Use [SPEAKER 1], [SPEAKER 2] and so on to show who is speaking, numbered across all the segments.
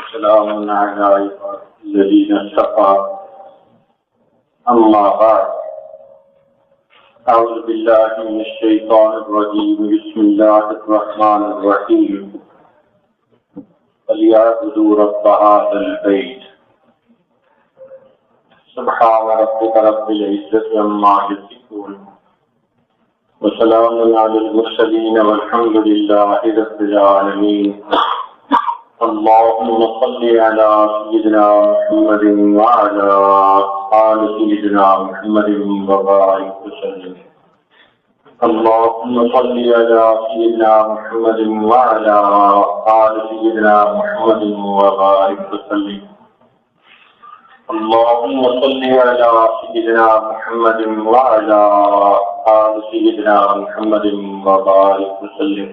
[SPEAKER 1] وسلام على الذين اصطفى أما بعد أعوذ بالله من الشيطان الرجيم بسم الله الرحمن الرحيم فليعبدوا رب هذا البيت سبحان ربك رب العزة عما يصفون وسلام على المرسلين والحمد لله رب العالمين اللهم صل على سيدنا محمد وعلى آل سيدنا محمد وبارك وسلم اللهم صل على سيدنا محمد وعلى آل سيدنا محمد وبارك وسلم اللهم صل على سيدنا محمد وعلى آل سيدنا محمد وبارك وسلم.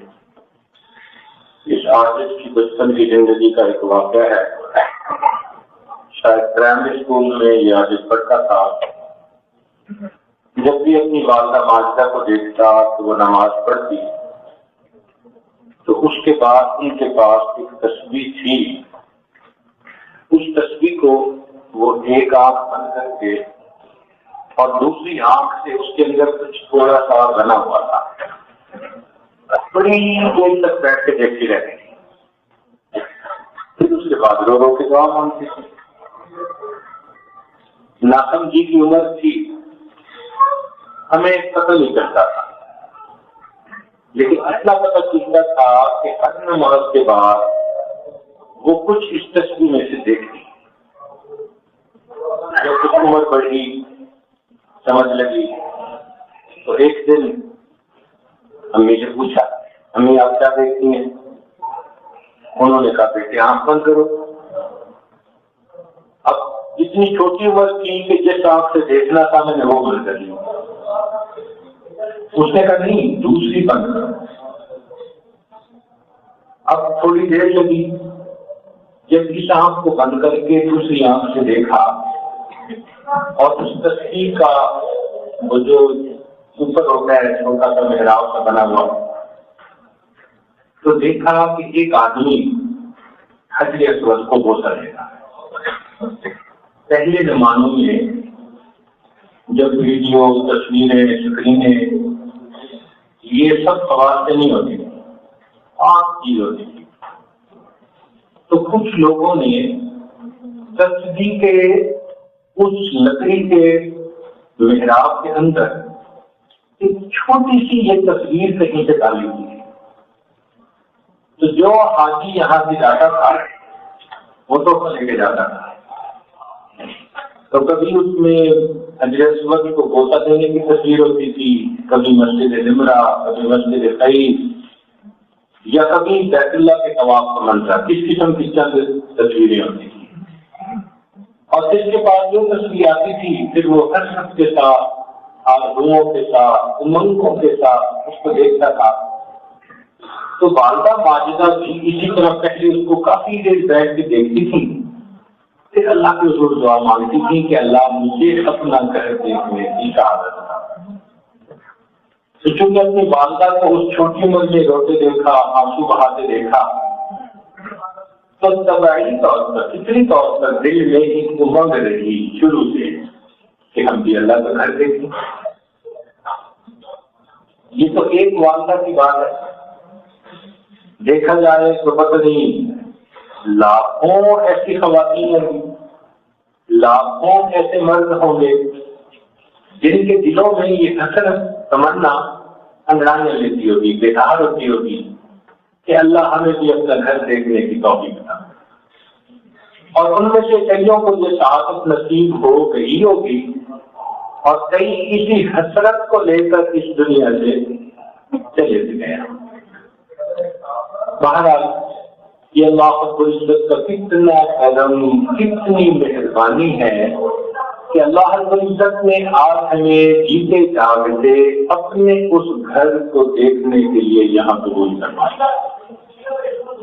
[SPEAKER 1] اس عاجز کی بچپن کی زندگی کا ایک واقعہ ہے. شاید پرائمری اسکول میں یا جب پڑھتا تھا جب بھی اپنی والدہ ماجدہ کو دیکھتا تو وہ نماز پڑھتی تو اس کے بعد ان کے پاس ایک تسبیح تھی. اس تسبیح کو وہ ایک آنکھ بند کر کے اور دوسری آنکھ سے اس کے اندر کچھ تھوڑا سا بنا ہوا تھا بڑی دیر تک بیٹھ کے دیکھتی رہتی تھی. پھر اس کے بعد رو رو کے دعا مانگتی تھی. ناسمجھی کی عمر تھی, ہمیں پتہ نہیں چلتا تھا, لیکن اتنا پتہ چلتا تھا کہ ہر نماز کے بعد وہ کچھ اس تصویر میں سے دیکھتی. جب کچھ عمر بڑھی, سمجھ لگی, تو ایک دن امی سے پوچھا, امی آپ کیا دیکھتی ہیں؟ انہوں نے کہا بیٹے آنکھ بند کرو. اب اتنی چھوٹی عمر تھی کہ جس آنکھ سے دیکھنا تھا میں نے وہ بند کر لی. اس نے کہا نہیں دوسری بند کرو. اب تھوڑی دیر لگی, جب اس آنکھ کو بند کر کے دوسری آنکھ سے دیکھا اور اس تصویر کا وہ جو اوپر ہوتا ہے چھوٹا سا محراب کا بنا ہوا, تو دیکھا کہ ایک آدمی حجر اسود کو بوسہ دے رہا ہے. پہلے زمانوں میں جب ویڈیو, تصویریں, اسکرینیں یہ سب خواص سے نہیں ہوتی تھی, آنکھ چیز ہوتی تھی, تو کچھ لوگوں نے تصویر کے اس لکڑی کے محراب کے اندر ایک چھوٹی سی یہ تصویر کہیں سے ڈالی ہوئی ہے. تو جو حاجی یہاں سے جاتا تھا وہ تو لے کے جاتا تھا. تو کبھی اس میں حجر اسود کو بوسہ دینے کی تصویر ہوتی تھی, کبھی مسجد نمرہ, کبھی مسجد خیف, یا کبھی بیت اللہ کے طواف کا منظر. کس قسم کی چند تصویریں ہوتی تھی. اور جس کے پاس جو تصویر آتی تھی پھر وہ حسرت کے ساتھ, آرزوؤں کے ساتھ, امنگوں کے ساتھ اس کو دیکھتا تھا. تو والدہ ماجدہ بھی اسی طرح پہلے اس کو کافی دیر بیٹھ کے دیکھتی تھی, پھر اللہ کے حضور دعا مانگتی تھی کہ اللہ مجھے اپنا گھر دیکھنے کی شہادت تھا. تو چونکہ اپنی والدہ کو اس چھوٹی عمر میں روتے دیکھا, آنسو بہاتے دیکھا, تو طبعی طور پر, فطری طور پر دل میں ایک امنگ رہی شروع سے کہ ہم بھی اللہ کا گھر دیکھیں. یہ تو ایک والدہ کی بات ہے. دیکھا جائے تو پتہ نہیں لاکھوں ایسی خواتین ہوں گی, لاکھوں ایسے مرد ہوں گے جن کے دلوں میں یہ حسرت, تمنا انگڑائیاں لیتی ہوگی, بیدار ہوتی ہوگی کہ اللہ ہمیں بھی اپنا گھر دیکھنے کی توفیق عطا. اور ان میں سے کئیوں کو یہ سعادت نصیب ہو گئی ہوگی, اور کئی اسی حسرت کو لے کر اس دنیا سے چلے گئے. بہرحال یہ اللہ رب العزت کا کتنا کرم, کتنی مہربانی ہے کہ اللہ رب العزت نے آج ہمیں جیتے جاگتے اپنے اس گھر کو دیکھنے کے لیے یہاں قبول کروایا.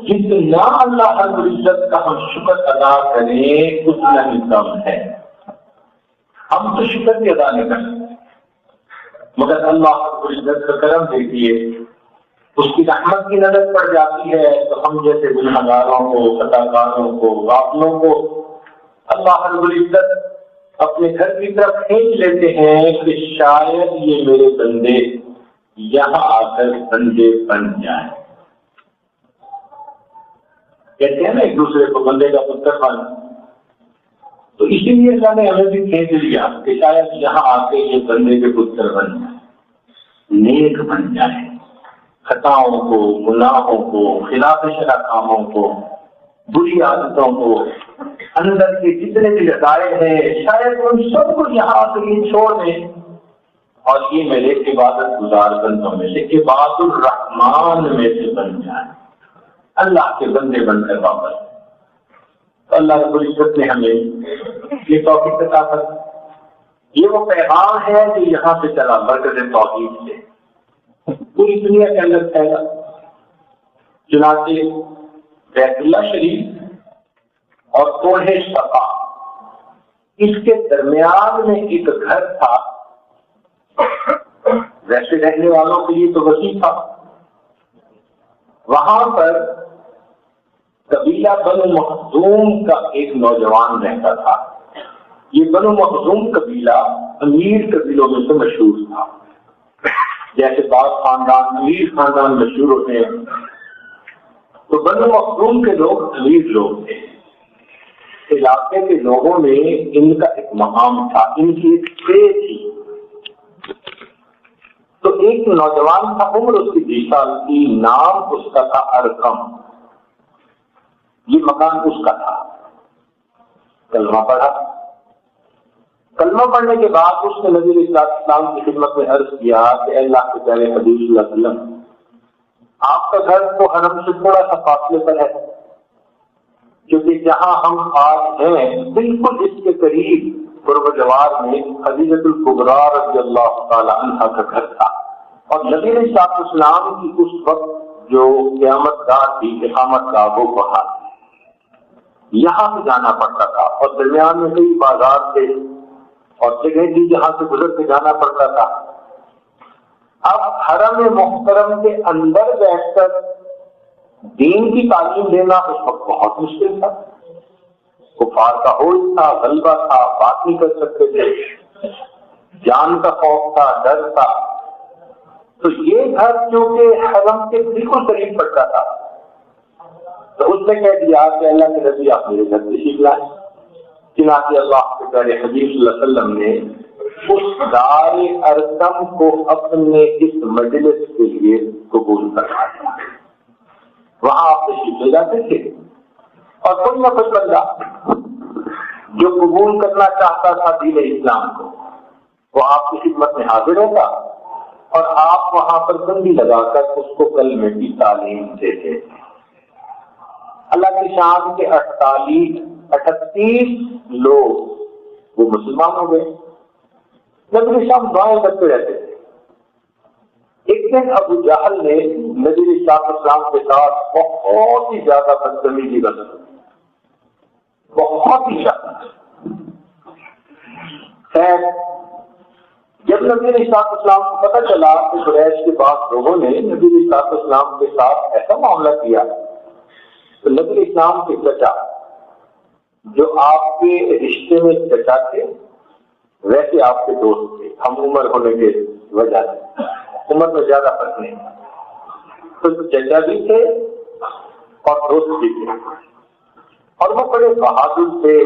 [SPEAKER 1] جتنا اللہ رب العزت کا ہم شکر ادا کریں اتنا ہی کم ہے. ہم تو شکر بھی ادا نہیں کر سکتے, مگر اللہ رب العزت کا کرم دیکھیے اس کی رحمت کی نظر پڑ جاتی ہے تو ہم جیسے گنہگاروں کو، خطاکاروں کو، غافلوں کو اللہ رب العزت اپنے گھر کی طرف کھینچ لیتے ہیں کہ شاید یہ میرے بندے یہاں آ کر بندے بن جائیں. کہتے ہیں نا ایک دوسرے کو بندے کا پتر بن، تو اسی لیے اللہ نے ہمیں بھی کھینچ لیا کہ شاید یہاں آ کے یہ بندے کے پتر بن جائیں، نیک بن جائیں، خطاؤں کو، گناہوں کو، خلاف شرع کاموں کو، بری عادتوں کو، اندر کے جتنے بھی لگائے ہیں شاید ان سب کو یہاں آ کے یہ چھوڑ دیں اور یہ میرے عبادت گزار بندوں میں سے، عباد الرحمان میں سے بن جائیں، اللہ کے بندے بن کر واپس. تو اللہ رب العزت نے ہمیں یہ توفیق عطا کر. یہ وہ پیغام ہے جو یہاں سے چلا برکت توحید سے پوری دنیا کے اندر پھیلا. چنانچہ بیت اللہ شریف اور کوہ صفا اس کے درمیان میں ایک گھر تھا. ویسے رہنے والوں کے لیے تو وسیع تھا. وہاں پر قبیلہ بنو مخزوم کا ایک نوجوان رہتا تھا. یہ بنو مخزوم قبیلہ امیر قبیلوں میں سے مشہور تھا. جیسے بعض خاندان امیر خاندان مشہور ہوتے ہیں، تو بنو مخزوم کے لوگ امیر لوگ تھے. علاقے کے لوگوں میں ان کا ایک مقام تھا، ان کی ایک پے تھی. تو ایک نوجوان تھا، عمر اس کی 20 سال کی، نام اس کا تھا ارقم. یہ مکان اس کا تھا. کلمہ پڑھا. کلمہ پڑھنے کے بعد اس نے نبی علیہ السلام کی خدمت میں عرض کیا کہ اے اللہ کے پیارے حبیب صلی اللہ علیہ وسلم، آپ کا گھر تو حرم سے تھوڑا سا فاصلے پر ہے، کیونکہ جہاں ہم آج ہیں بالکل اس کے قریب قرب جوار میں خدیجۃ الکبریٰ رضی اللہ تعالی عنہا کا گھر تھا. اور نبی علیہ السلام کی اس وقت جو قیامت گاہ تھی، اقامت گاہ، وہ وہاں تھی. یہاں سے جانا پڑتا تھا اور درمیان میں کئی بازار تھے اور جگہ تھی جہاں سے گزر کے جانا پڑتا تھا. اب حرم محترم کے اندر بیٹھ کر دین کی تعلیم دینا اس وقت بہت مشکل تھا. کفار کا ہوش تھا، غلبہ تھا، بات نہیں کر سکتے تھے، جان کا خوف تھا، ڈر تھا. تو یہ گھر چونکہ حرم کے بالکل قریب پڑتا تھا، تو اس نے کہہ دیا کہ اللہ کے نبی آپ میرے گھر سے سیکھ لائیں. چنانچہ اللہ کے پیارے حبیب صلی اللہ علیہ وسلم نے اس دار ارقم کو اپنے اس مجلس کے لیے قبول کروا دیا. وہاں آپ تشریف لے جاتے تھے اور کوئی نہ کوئی بندہ جو قبول کرنا چاہتا تھا دین اسلام کو، وہ آپ کی خدمت میں حاضر ہوگا اور آپ وہاں پر بندی لگا کر اس کو کلمے کی تعلیم دیتے. اللہ کی شان کے 38 لوگ وہ مسلمان ہو گئے. نبی شام دعائیں کرتے رہتے تھے. ایک دن ابو جہل نے نبی السلام کے ساتھ بہت ہی زیادہ بدتمیزی کی، بہت ہی زیادہ. خیر، جب نبی علیہ السلام کو پتہ چلا کہ قریش کے بعض لوگوں نے نبی علیہ السلام کے ساتھ ایسا معاملہ کیا، تو نبی علیہ السلام کے چچا جو آپ کے رشتے میں چچا تھے، ویسے آپ کے دوست تھے. ہم عمر ہونے کے وجہ سے عمر میں زیادہ فرق نہیں، تو چچا بھی تھے اور دوست بھی تھے، اور وہ بڑے بہادر تھے.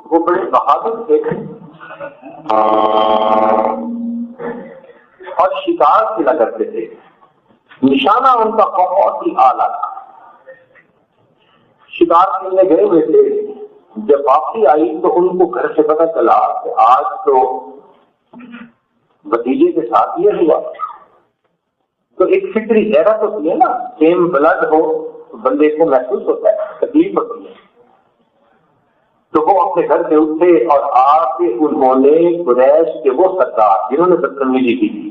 [SPEAKER 1] وہ بڑے بہادر تھے اور شکار کھیلا کرتے تھے. نشانہ ان کا بہت ہی اعلیٰ تھا. شکار کھیلنے گئے ہوئے تھے. جب واپسی آئی تو ان کو گھر سے پتہ چلا کہ آج تو بھتیجے کے ساتھ یہ ہوا. تو ایک فطری غیرت ہوتی ہے نا، سیم بلڈ ہو تو بندے کو محسوس ہوتا ہے، تکلیف ہوتی ہے. تو وہ اپنے گھر سے اٹھے اور آ کے انہوں نے قریش کے وہ سردار جنہوں نے بدتمیزی کی تھی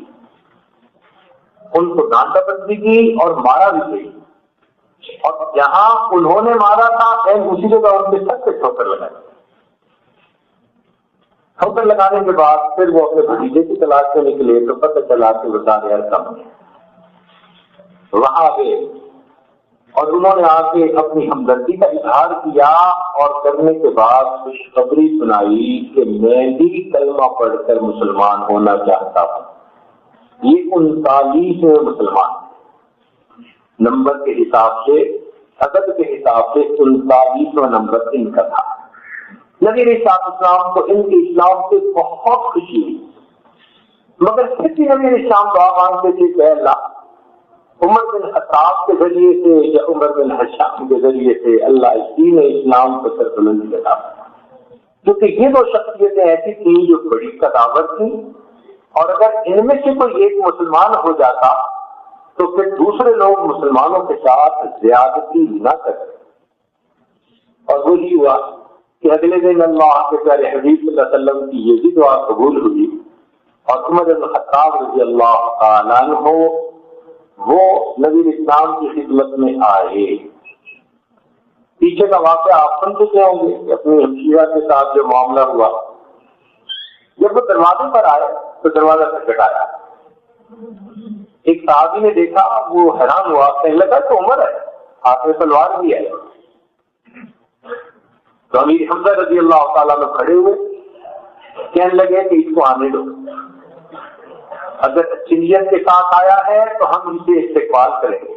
[SPEAKER 1] ان کو ڈانٹا پٹی کی اور مارا بھی گئی. اور جہاں انہوں نے مارا تھا اسی جگہ ان کے سر سے ٹھوکر لگائی. ٹھوکر لگانے کے بعد پھر وہ اپنے بھتیجے کی تلاش میں نکلے تو پتہ چلا کہ وہ دار ارقم وہاں گئے اور انہوں نے آ کے اپنی ہمدردی کا اظہار کیا اور کرنے کے بعد خوشخبری سنائی کہ میں بھی کلمہ پڑھ کر مسلمان ہونا چاہتا ہوں. یہ 39ویں مسلمان نمبر کے حساب سے، عدد کے حساب سے 39واں نمبر ان کا تھا. نبی علیہ السلام کو ان کے اسلام سے بہت خوشی ہوئی، مگر پھر بھی نبی علیہ السلام دعا مانگتے تھے کہ اللہ عمر بن خطاب کے ذریعے سے یا عمر بن ہشام کے ذریعے سے اللہ اس دین اسلام کو سربلندی عطا فرما، کیونکہ یہ دو شخصیتیں ایسی تھیں جو بڑی قداور تھیں، اور اگر ان میں سے کوئی ایک مسلمان ہو جاتا تو پھر دوسرے لوگ مسلمانوں کے ساتھ زیادتی نہ کرتے. اور وہی ہوا کہ اگلے دن اللہ کے پیارے حبیب صلی اللہ علیہ وسلم کی یہ بھی دعا قبول ہوئی اور عمر بن خطاب رضی اللہ تعالیٰ عنہ وہ نبی اسلام کی خدمت میں آئے. پیچھے کا واقعہ آپ سن چکے ہوں گے کہ اپنی ہمشیرہ کے ساتھ جو معاملہ ہوا. جب وہ دروازے پر آئے تو دروازہ کھٹکھٹایا. ایک صحابی نے دیکھا، وہ حیران ہوا، کہنے لگا تو عمر ہے، ہاتھ میں تلوار بھی ہے. تو امیر حمزہ رضی اللہ تعالیٰ میں کھڑے ہوئے، کہنے لگے کہ اس کو آنے دو، اگر اچھی نیت کے ساتھ آیا ہے تو ہم اسے استقبال کریں گے،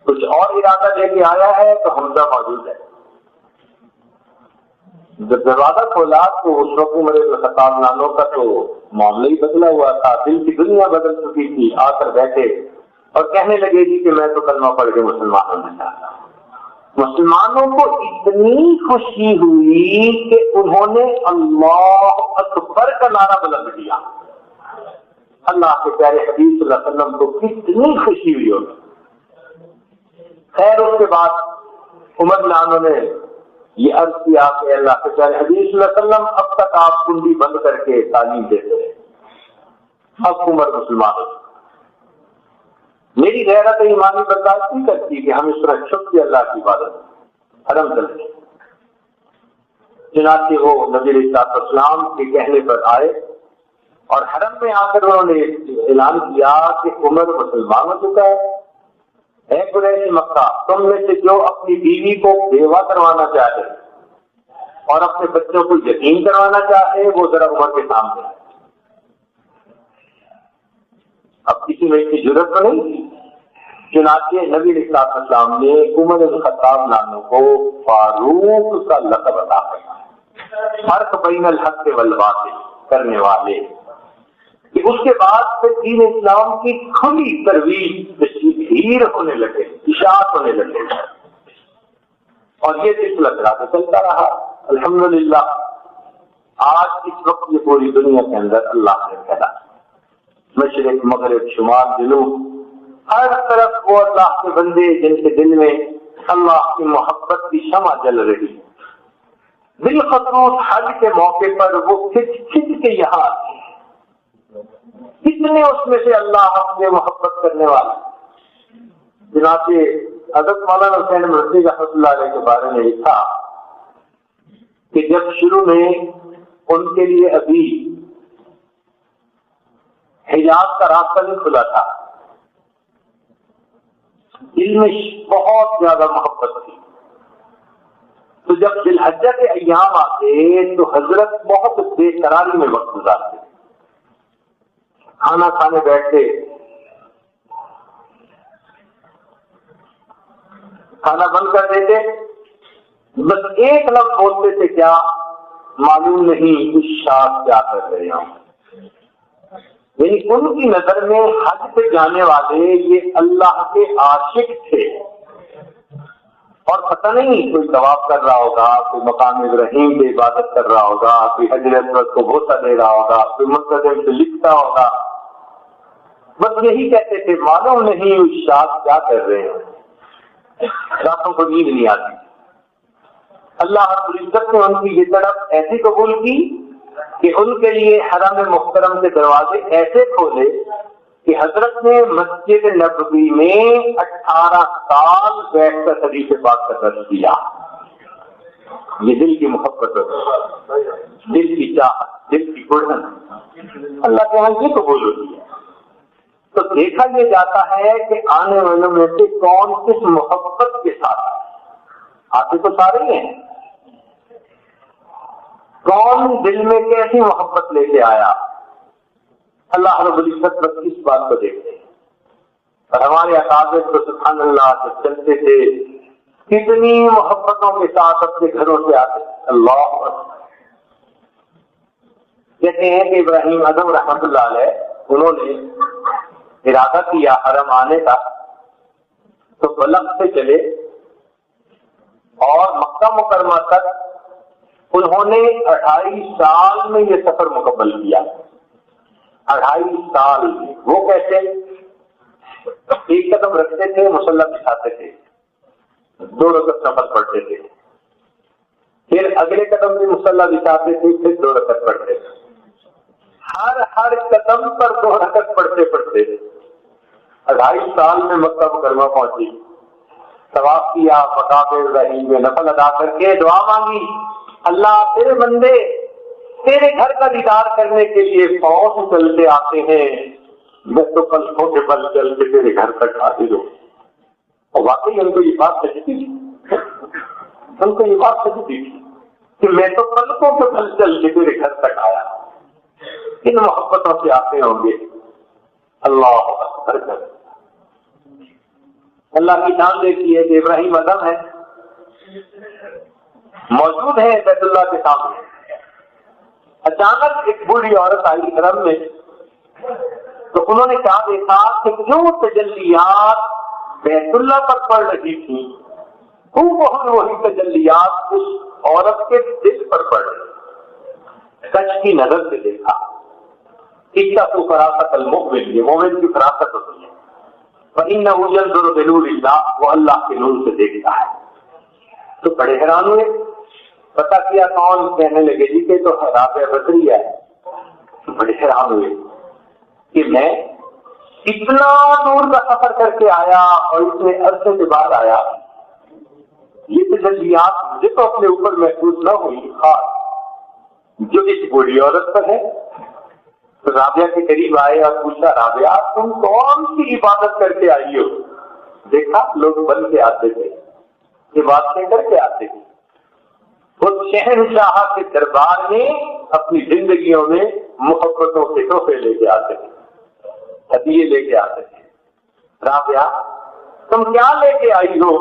[SPEAKER 1] کچھ اور ارادہ لے کے آیا ہے تو حمزہ موجود ہے. جب دروازہ کھولا تو اس وقت عمر بن خطاب نانوں کا تو معاملہ ہی بدلا ہوا تھا، دل کی دنیا بدل چکی تھی. آ کر بیٹھے اور کہنے لگے جی کہ میں تو کلمہ پڑھ کے مسلمان ہونا چاہتا ہوں. مسلمانوں کو اتنی خوشی ہوئی کہ انہوں نے اللہ اکبر کا نعرہ بلند کیا. اللہ کے پیارے حبیب صلی اللہ علیہ وسلم کو کتنی خوشی ہوئی ہوگی. خیر اس کے بعد عمر نانوں نے یہ عرض کیا کہ اللہ کے پیارے حبیب صلی اللہ علیہ وسلم اب تک آپ کنڈی بند کر کے تعلیم دیتے رہے، اب عمر مسلمان ہو. میری غیرت ایمانی برداشت نہیں کرتی کہ ہم اس طرح چھپ کے اللہ کی عبادت حرم کریں. چنانچہ وہ نبی علیہ السلام کے کہنے پر آئے اور حرم میں آ کر انہوں نے اعلان کیا کہ عمر مسلمان ہو چکا ہے. اے قریش مکہ، تم میں سے جو اپنی بیوی کو بیوہ کروانا چاہے اور اپنے بچوں کو یتیم کروانا چاہے وہ ذرا عمر کے سامنے ہے. اب کسی میں اس کی ضرورت تو نہیں تھی. چنانچہ نبی علیہ السلام نے عمر بن خطاب ناموں کو فاروق کا لقب عطا کیا، فرق بین الحق والباطل کرنے والے. کہ اس کے بعد پھر دین اسلام کی کھلی ترویج تشہیر ہونے لگے، اشاعت ہونے لگے، اور یہ سلسلہ چلتا رہا. الحمدللہ آج اس وقت یہ پوری دنیا کے اندر اللہ نے پھیلا، مشرق مغرب شمال جنوب ہر طرف وہ اللہ کے بندے جن کے دل میں اللہ کی محبت کی شمع جل رہی. بالخصوص حج کے موقع پر وہ کھچ کھچ کے یہاں آتے، کتنے اس میں سے اللہ اپنے محبت کرنے والے. چنانچہ حضرت مولانا حسین مرسی رحمۃ اللہ علیہ کے بارے میں لکھا کہ جب شروع میں ان کے لیے ابھی حجاز کا راستہ نہیں کھلا تھا، دل میں بہت زیادہ محبت تھی. تو جب ذی الحجہ کے ایام آتے تو حضرت بہت بے قراری میں وقت گزارتے، کھانا کھانے بیٹھتے، کھانا بند کر دیتے، بس ایک لفظ بولتے تھے، کیا معلوم نہیں اس شاخ کیا کر رہے ہوں. یعنی ان کی نظر میں حج پہ جانے والے یہ اللہ کے عاشق تھے، اور پتہ نہیں کوئی طواف کر رہا ہوگا، کوئی مقام ابراہیم پہ عبادت کر رہا ہوگا، کوئی حجر اسود کو بوسہ دے رہا ہوگا، کوئی مقدم سے لکھتا ہوگا، بس یہی کہتے تھے معلوم نہیں اس شاخ کیا کر رہے ہیں. راتوں کو نیند نہیں آتی. اللہ رب العزت نے ان کی یہ طرف ایسی قبول کی کہ ان کے لیے حرم محترم کے دروازے ایسے کھولے کہ حضرت نے مسجد نبوی میں 18 سال بیٹھ کر حدیث پاک کا درس دیا. یہ دل کی محبت ہوتی ہے، دل کی چاہت، دل کی گڑھن اللہ کے یہاں یہ قبول ہوتی ہے۔ تو دیکھا یہ جاتا ہے کہ آنے والوں میں سے کون کس محبت کے ساتھ آتے تو سارے ہیں، کون دل میں کیسی محبت لے کے آیا، اللہ رب العزت بس اس بات کو دیکھتے ہیں۔ اور ہمارے اکابر تو سبحان اللہ جب چلتے تھے کتنی محبتوں کے ساتھ اپنے گھروں سے آتے، اللہ اکبر۔ کہتے ہیں کہ ابراہیم اعظم رحمۃ اللہ علیہ انہوں نے ارادہ کیا حرم آنے کا، تو بلخ سے چلے اور مکہ مکرمہ تک انہوں نے 28 سال میں یہ سفر مکمل کیا۔ 28 سال میں وہ کیسے؟ ایک قدم رکھتے تھے، مصلی بچھاتے تھے، 2 رکعت نفل پڑھتے تھے، پھر اگلے قدم بھی مصلی بچھاتے تھے، پھر 2 رکعت پڑھتے تھے، ہر قدم پر 2 رکعت پڑھتے پڑھتے 28 سال میں مکہ مکرمہ پہنچی، طواف کیا، مقام ابراہیم میں نفل ادا کر کے دعا مانگی، اللہ تیرے بندے تیرے گھر کا دیدار کرنے کے لیے فوج چلتے آتے ہیں، میں تو پلکوں کے پل چل کے تیرے گھر تک حاضر ہوں۔ اور واقعی ان کو یہ بات سچتی تھی، ان کو یہ بات سچتی تھی کہ میں تو پلکوں کے پل چل کے تیرے گھر تک آیا۔ ان محبتوں سے آتے ہوں گے، اللہ اکبر کر۔ اللہ کی شان دیکھی ہے کہ ابراہیم اعظم ہے، موجود ہے بیت اللہ کے سامنے، اچانک ایک بوڑھی عورت آئی حرم میں، تو انہوں نے کہا دیکھا کہ جو تجلیات بیت اللہ پر پڑ رہی تھی وہی تجلیات اس عورت کے دل پر پڑ رہی، سچ کی نظر سے دیکھا۔ اتقوا فراست المؤمن، یہ مومن کی فراست ہوتی ہے، فإنه ينظر بنور اللہ، وہ اللہ کے نور سے دیکھتا ہے۔ تو بڑے حیران ہوئے، پتا کیا کون؟ کہنے لگے جی کہ تو رابعہ بدریہ ہے۔ بڑے حیران ہوئے کہ میں اتنا دور کا سفر کر کے آیا اور اتنے عرصے کے بعد آیا، یہ تجلیات مجھے تو اپنے اوپر محسوس نہ ہوئی، خاص جو اس بوڑھی عورت پر ہے۔ تو رابعہ کے قریب آئے اور پوچھا، رابعہ تم کون سی عبادت کر کے آئی ہو؟ دیکھا لوگ بن کے آتے تھے، عبادتیں کر کے آتے تھے، وہ شہنشاہ کے دربار میں اپنی زندگیوں میں محبتوں کے تحفے لے کے آتے تھے، ہدیے لے کے آتے تھے۔ رابعہ تم کیا لے کے آئی ہو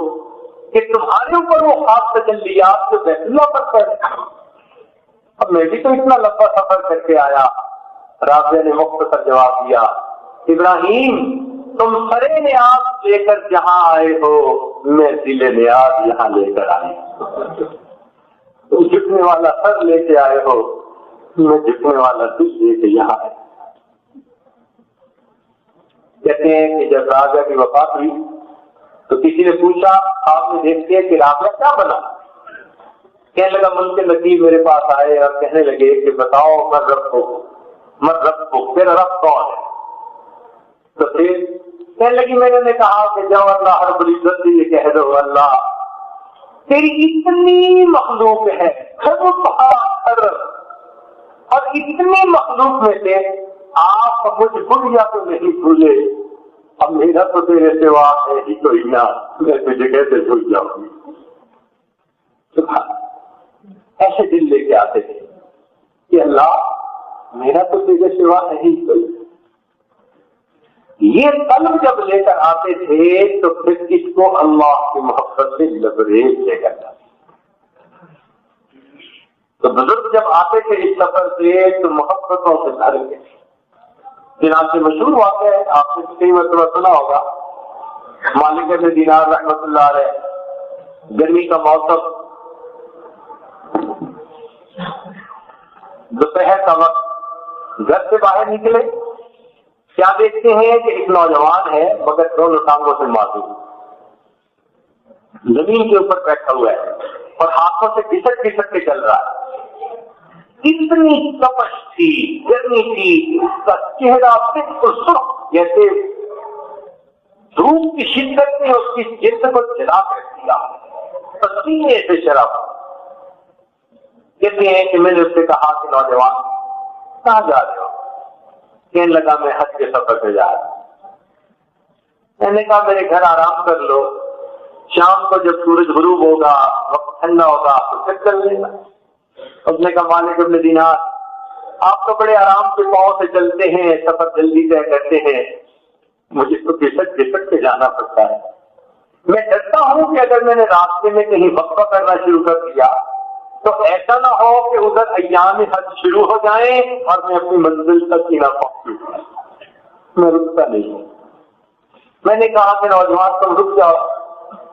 [SPEAKER 1] کہ تمہارے اوپر وہ خاص تجلیات جو بیت اللہ پر پڑے؟ اب میں بھی تو اتنا لمبا سفر کر کے آیا۔ رابعہ نے مختصر جواب دیا، ابراہیم تم سرے نیاز لے کر جہاں آئے ہو، میں دل نیاز یہاں لے کر آئی۔ تم جھکنے والا سر لے کے آئے ہو، میں جھکنے والا دل لے کے یہاں آئے۔ کہتے ہیں کہ جب رابعہ کی وفات ہوئی تو کسی نے پوچھا، آپ نے دیکھ لیا کہ رابعہ کیا بنا؟ کہنے لگا ملک نقیب میرے پاس آئے اور کہنے لگے کہ بتاؤ من رب کو تیرا رب کون ہے؟ تو پھر کہنے لگی میں نے کہا کہ جب اللہ رب العزت سے یہ کہہ دو، اللہ تیری اتنی مخلوق ہے، اور اتنی مخلوق میں سے آپ مجھ بڑھیا کو نہیں بھولے، اب میرا تو تیرے سوا ہے ہی کوئی نہ، میں تجھے کیسے بھول جاؤں گی؟ ایسے دل لے کے آتے تھے کہ اللہ میرا تو تیرے سوا ہے ہی کوئی۔ یہ قلب جب لے کر آتے تھے تو پھر اس کو اللہ کی محبت سے لبریز لے کر جاتے۔ تو بزرگ جب آتے تھے اس سفر سے تو محبتوں سے بھر گئے۔ چنانچہ مشہور واقعہ ہے، آپ نے کئی مرتبہ سنا ہوگا، مالک بن دینار رحمۃ اللہ علیہ گرمی کا موسم، دوپہر کا وقت، گھر سے باہر نکلے، کیا دیکھتے ہیں کہ ایک نوجوان ہے مگر دونوں ٹانگوں سے معذور، زمین کے اوپر بیٹھا ہوا ہے اور ہاتھوں سے گھسٹ گھسٹ کے چل رہا ہے۔ اتنی تپش تھی، گرمی تھی، اس کا چہرہ بالکل سرخ، جیسے دھوپ کی شدت نے اس کی جلد کو جلا کر دیا، پسینے سے شراب۔ کہتے ہیں کہ میں نے اس سے کہا کہ نوجوان کہاں جا رہے ہو؟ کہنے لگا میں حج کے سفر پہ جا رہا ہوں۔ میں نے کہا میرے گھر آرام کر لو، شام کو جب سورج غروب ہوگا وقت ٹھنڈا ہوگا تو پھر چل لے گا۔ اس نے کہا مالک ابن دینار آپ تو بڑے آرام سے پاؤں سے چلتے ہیں، سفر جلدی طے کرتے ہیں، مجھے تو گھسٹ کے جانا پڑتا ہے۔ میں ڈرتا ہوں کہ اگر میں نے راستے میں کہیں وقفہ کرنا شروع کر دیا تو ایسا نہ ہو کہ ادھر ایام حج شروع ہو جائیں اور میں اپنی منزل تک ہی نہ پہنچوں۔ میں رکتا نہیں ہوں۔ میں نے کہا کہ نوجوان تم رک جاؤ،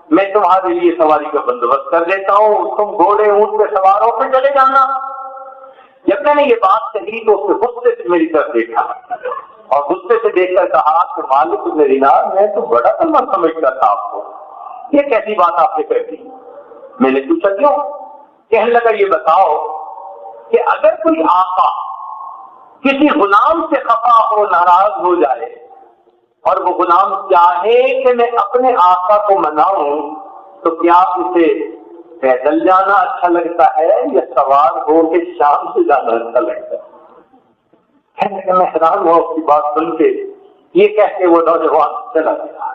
[SPEAKER 1] میں تمہارے لیے سواری کا بندوبست کر دیتا ہوں، تم گھوڑے اونٹ پہ سوار ہو کے چلے جانا۔ جب میں نے یہ بات کہی تو اس نے غصے سے میری طرف دیکھا اور غصے سے دیکھ کر کہا کہ مالک ابن دینار میں تو بڑا کلمہ سمجھتا تھا آپ کو، یہ کیسی بات آپ نے کر دی؟ میں نے پوچھا کیوں؟ کہنے لگا یہ بتاؤ کہ اگر کوئی آقا کسی غلام سے خفا ہو، ناراض ہو جائے اور وہ غلام چاہے کہ میں اپنے آقا کو مناؤں تو کیا اسے پیدل جانا اچھا لگتا ہے یا سوار ہو کے شام سے جانا اچھا لگتا ہے؟ میں حیران ہوا اس کی بات سن کے۔ یہ کہہ کے وہ نوجوان چلا گیا۔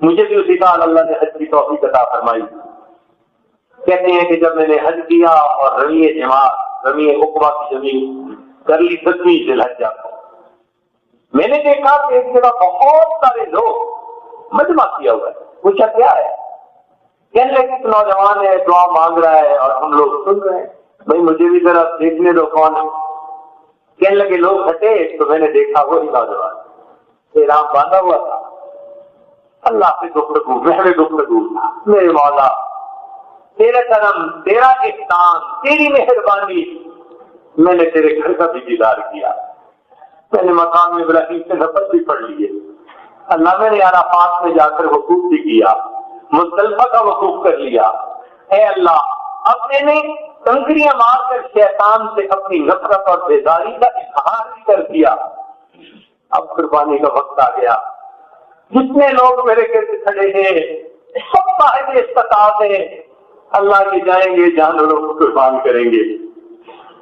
[SPEAKER 1] مجھے بھی اسی سال اللہ نے حج کی توفیق عطا فرمائی۔ کہتے ہیں کہ جب میں نے حج کیا اور رمی جماعت رمی عقبہ کی زمین کر لی 10ویں ذی الحجہ کو، میں نے دیکھا کہ ایک جگہ بہت سارے لوگ مجمع کیا ہوا ہے۔ پوچھا کیا ہے؟ کہنے لگے ایک نوجوان ہے دعا مانگ رہا ہے اور ہم لوگ سن رہے ہیں، بھائی مجھے بھی ذرا دیکھنے دو کون ہے۔ کہنے لگے لوگ ہٹے تو میں نے دیکھا وہی نوجوان احرام باندھا ہوا تھا۔ اللہ سے گفتگو، محض گفتگو، میرے مولا تیرا کرم، تیرا احسان، تیری مہربانی، میں نے تیرے گھر کا بھی دیدار کیا، میں نے مقام ابراہیم سے نفل بھی پڑھ لیے، اللہ میں نے عرفات میں جا کر وقوف بھی کیا، مزدلفہ کا وقوف کر لیا۔ اے اللہ اب میں نے کنکریاں مار کر شیطان سے اپنی نفرت اور بیزاری کا اظہار بھی کر دیا، اب قربانی کا وقت آ گیا۔ جتنے لوگ میرے گرد کھڑے ہیں سب صاحب استطاعت ہیں، اللہ کے جائیں گے جانوروں کو قربان کریں گے۔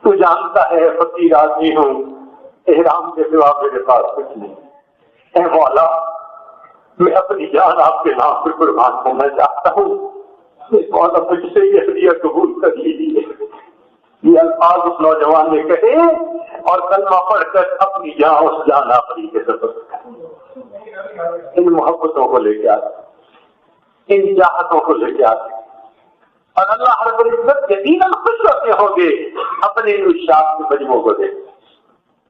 [SPEAKER 1] تو جانتا ہے فقیر آدمی ہوں، احرام کے سوا میرے پاس کچھ نہیں۔ اے مولا میں اپنی جان آپ کے نام پر قربان کرنا چاہتا ہوں، مولا مجھ سے یہ ہدیہ قبول کر لیجیے۔ یہ الفاظ اس نوجوان نے کہے اور کلمہ پڑھ کر اپنی جان اس جان آفری کے سبب ان محبتوں کو لے کے آتے، ان چاہتوں کو لے کے آتے، اور اللہ رب العزت یقیناً خوش ہوتے ہوں گے اپنے ارشاد کے مجموع کو دیکھ۔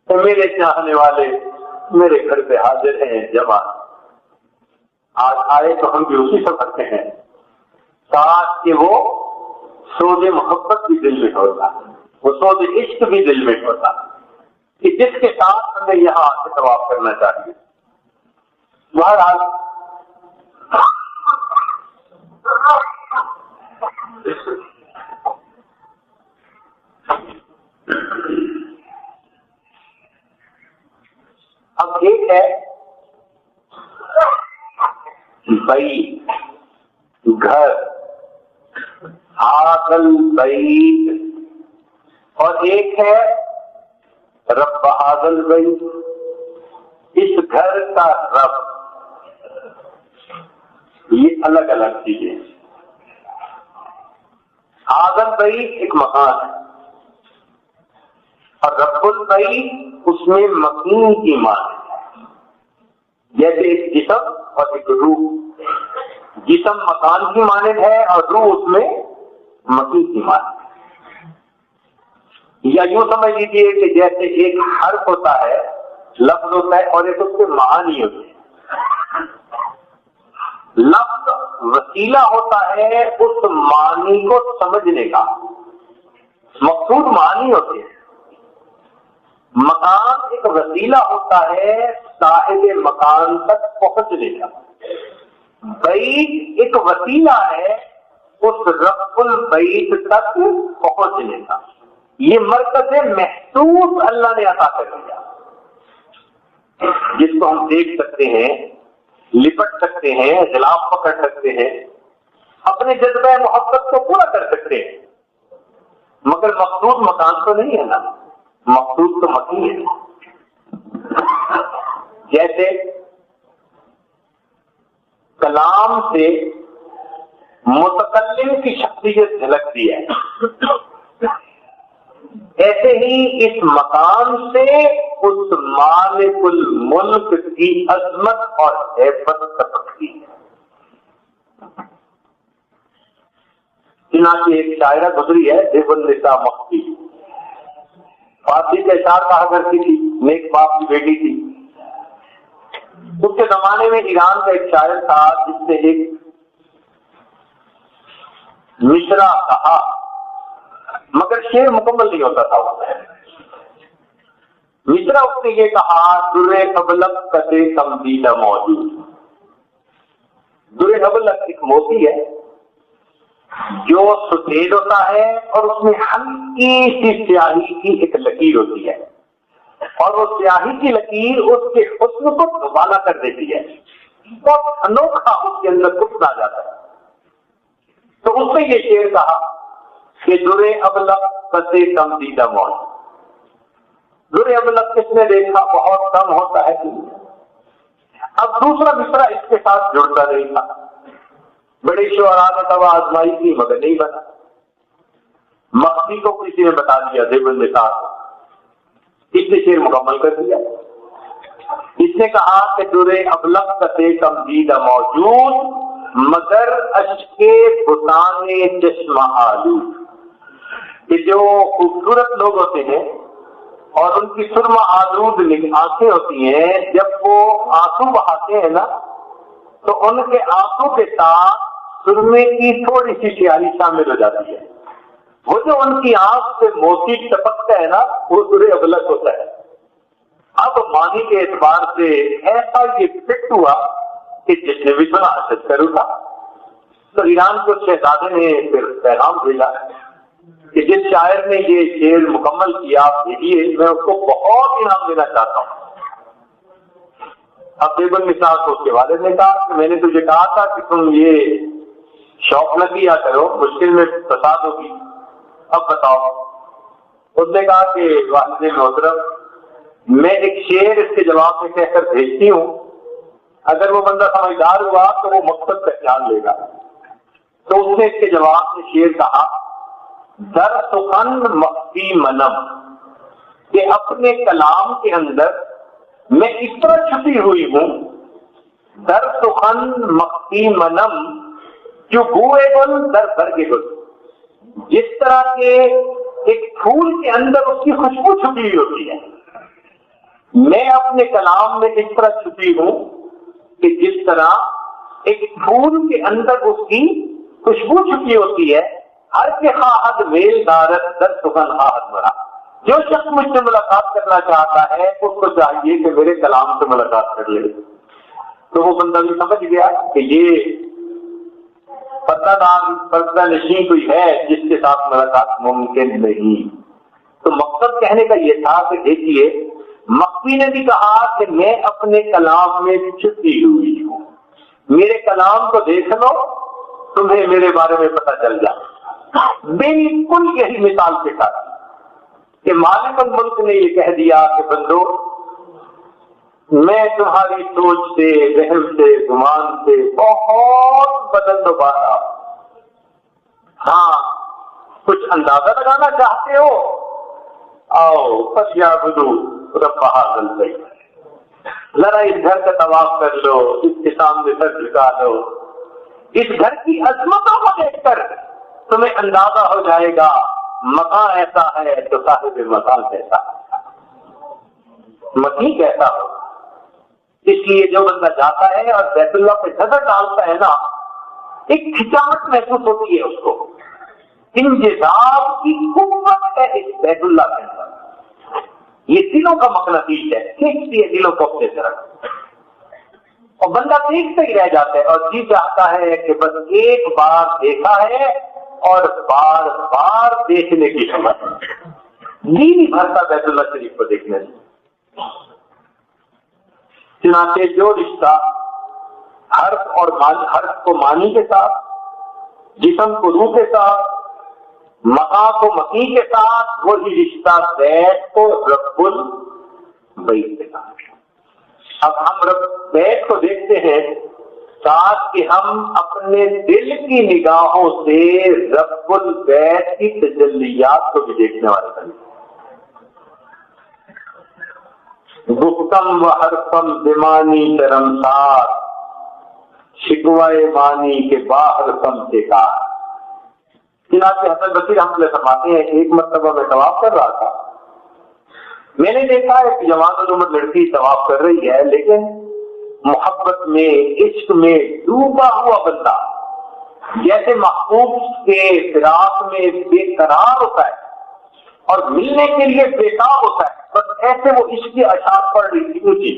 [SPEAKER 1] تو میرے چاہنے والے میرے گھر پہ حاضر ہیں جمع، آج آئے تو ہم بھی اسی سفر سے ہیں، کاش کہ وہ سود محبت بھی دل میں ہوتا، وہ سود عشق بھی دل میں ہوتا کہ جس کے ساتھ ہمیں یہاں آ کے طواف کرنا چاہیے۔ بہرحال اب ایک ہے بیت، گھر، حاصل بیت، اور ایک ہے رب حاصل بیت، اس گھر کا رب۔ یہ الگ الگ چیزیں۔ حاصل بیت ایک مکان ہے اور رب البیت اس میں مکین کی معنی ہے، جیسے ایک جسم اور ایک روح۔ جسم مکان کی مانند ہے اور روح اس میں مکین کی مانند ہے، یا یوں سمجھ لیجیے کہ جیسے ایک حرف ہوتا ہے، لفظ ہوتا ہے، اور ایک اس کے معانی ہوتے ہیں۔ لفظ وسیلہ ہوتا ہے اس معنی کو سمجھنے کا، مقصود معنی ہوتے ہیں۔ مکان ایک وسیلہ ہوتا ہے صاحب مکان تک پہنچنے کا۔ بیت ایک وسیلہ ہے اس رب البیت تک پہنچنے کا۔ یہ مرکز محسوس اللہ نے عطا کر دیا، جس کو ہم دیکھ سکتے ہیں، لپٹ سکتے ہیں، غلاف پکڑ سکتے ہیں، اپنے جذبہ محبت کو پورا کر سکتے ہیں۔ مگر مقصود مکان تو نہیں ہے نا، مقصود تو مکی ہے. جیسے کلام سے متکلم کی شخصیت جھلکتی ہے، ایسے ہی اس مکان سے اس مالک الملک کی عظمت اور ہیبت سبقتی ہے. چنانچہ ایک شاعرہ گزری ہے دیوبند مخفی، فارسی کے اشعار کہا کرتی تھی، نیک باپ کی بیٹی تھی. اس کے زمانے میں ایران کا ایک شاعر تھا جس نے ایک مصرع کہا، مگر شعر مکمل نہیں ہوتا تھا. مصرع اس نے یہ کہا، در ابلق کتے تمدیدہ موجود. در ابلق ایک موتی ہے جو سفید ہوتا ہے اور اس میں ہلکی سی سیاہی کی ایک لکیر ہوتی ہے، اور وہ سیاہی کی لکیر اس کے حسن کو دوبالا کر دیتی ہے، بہت انوکھا اس کے اندر حسن آ جاتا ہے. تو اس نے یہ شعر کہا کہ در ابلق کتے تمدیدہ موجود. در ابلق کس نے دیکھا، بہت کم ہوتا ہے. اب دوسرا مصرع اس کے ساتھ جڑتا نہیں تھا. بڑے شعراء نے دوا آزمائی کی مگر نہیں بنا. مخفی کو کسی نے بتا دیا دیوبند صاحب، اس نے شعر مکمل کر دیا. اس نے کہا کہ در ابلق کتے تمدیدہ موجود مگر اشک بتان چشمہ آلود. کہ جو خوبصورت لوگ ہوتے ہیں اور ان کی سرمہ آلود آنکھیں ہوتی ہیں، جب وہ آنسو بہاتے ہیں نا تو ان کے آنکھوں کے ساتھ سرمے کی تھوڑی سی سیاہی شامل ہو جاتی ہے. وہ جو ان کی آنکھ سے موتی ٹپکتا ہے نا وہ در ابلق ہوتا ہے. اب معنی کے اعتبار سے ایسا یہ فٹ ہوا کہ جس نے بھی سنا حسد کر اٹھا. تو ایران کے شہزادے نے پھر پیغام بھیجا کہ جس شاعر نے یہ شعر مکمل کیا آپ بھیجیے، میں اس کو بہت انعام دینا چاہتا ہوں. اب دیوبند مثال کو اس کے والد نے کہا کہ میں نے تجھے کہا تھا کہ تم یہ شوق نہ کیا کرو، مشکل میں فساد ہوگی، اب بتاؤ. اس نے کہا کہ والد محترم میں ایک شعر اس کے جواب میں کہہ کر بھیجتی ہوں، اگر وہ بندہ سمجھدار ہوا تو وہ مقصد پہچان لے گا. تو اس نے اس کے جواب میں شعر کہا، در سخن مخفی منم، کہ اپنے کلام کے اندر میں اس طرح چھپی ہوئی ہوں. در سخن مخفی منم جو گوئے گل در برگ گل. جس طرح کے ایک پھول کے اندر اس کی خوشبو چھپی ہوئی ہوتی ہے، میں اپنے کلام میں اس طرح چھپی ہوں کہ جس طرح ایک پھول کے اندر اس کی خوشبو چھپی ہوتی ہے. ہر کے خواہد میل دارت در سخن خواہد مرا. جو شخص مجھ سے ملاقات کرنا چاہتا ہے اس کو چاہیے کہ میرے کلام سے ملاقات کر لے. تو وہ بندہ بھی سمجھ گیا کہ یہ پردہ نشین کوئی ہے جس کے ساتھ ملاقات ممکن نہیں. تو مقصد کہنے کا یہ تھا کہ دیکھیے مخفی نے بھی کہا کہ میں اپنے کلام میں چھپی ہوئی ہوں، میرے کلام کو دیکھ لو تمہیں میرے بارے میں پتہ چل جائے. بالکل یہی مثال کے ساتھ کہ مالک الملک نے یہ کہہ دیا کہ بندو میں تمہاری سوچ سے، وہم سے، گمان سے بہت بدل دوبارہ. ہاں کچھ اندازہ لگانا چاہتے ہو، آؤ فَلْيَعْبُدُوا رَبَّ هَٰذَا الْبَيْتِ. ذرا اس گھر کا طواف کر لو، اس کے سامنے سر جھکا لو. اس گھر کی عظمتوں کو دیکھ کر تمہیں اندازہ ہو جائے گا مکان ایسا ہے تو صاحب مکان کیسا ہے، مکی کیسا ہو. اس لیے جو بندہ جاتا ہے اور بیت اللہ پہ نظر ڈالتا ہے نا، ایک کھچاوٹ محسوس ہوتی ہے اس کو. انجذاب کی قوت ہے اس بیت اللہ کے اندر. یہ دلوں کا مقناطیس ہے، کھینچتی ہے دلوں کو اپنے طرف، اور بندہ دیکھتے ہی رہ جاتا ہے اور جی چاہتا ہے کہ بس ایک بار دیکھا ہے اور بار بار دیکھنے کی سمجھ. جی نہیں بھرتا بیت اللہ شریف کو دیکھنے سے. چنانچہ جو رشتہ حرف کو معنی کے ساتھ، جسم کو روح کے ساتھ، مقام کو مقی کے ساتھ، وہی رشتہ بیت کو رب البیت کے ساتھ۔ اب ہم رب بیت کو دیکھتے ہیں تاکہ ہم اپنے دل کی نگاہوں سے رب البیت کی تجلیات کو بھی دیکھنے والے بنیں۔ گفتم و حرفم زمانی شرمسار، شکوائے مانی کے باہر کم سے کار۔ چنانچہ حسن بصری رحمۃ اللہ فرماتے ہیں، ایک مرتبہ میں طواف کر رہا تھا، میں نے دیکھا ایک جوان العمر لڑکی طواف کر رہی ہے، لیکن محبت میں، عشق میں ڈوبا ہوا بندہ جیسے محبوب کے فراق میں بے قرار ہوتا ہے اور ملنے کے لیے بےتاب ہوتا ہے، بس ایسے وہ عشق کی اشعار پڑھ رہی تھی اونچی۔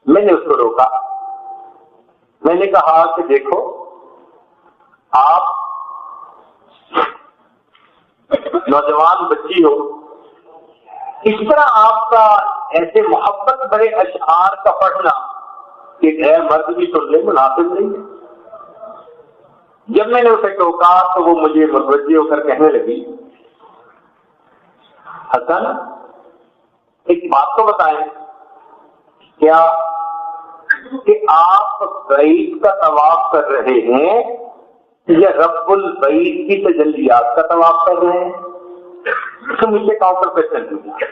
[SPEAKER 1] میں نے اس کو روکا، میں نے کہا کہ دیکھو، آپ نوجوان بچی ہو، اس طرح آپ کا ایسے محبت بڑے اشعار کا پڑھنا کہ اے مرد بھی سن لے مناسب نہیں ہے۔ جب میں نے اسے ٹوکا تو وہ مجھے متوجہ ہو کر کہنے لگی، حسن ایک بات تو بتائیں، کیا کہ آپ بیت کا طواف کر رہے ہیں یا رب البیت کی تجلیات کا طواف کر رہے ہیں؟ تو مجھے کاؤنٹر کویسچن پوچھا،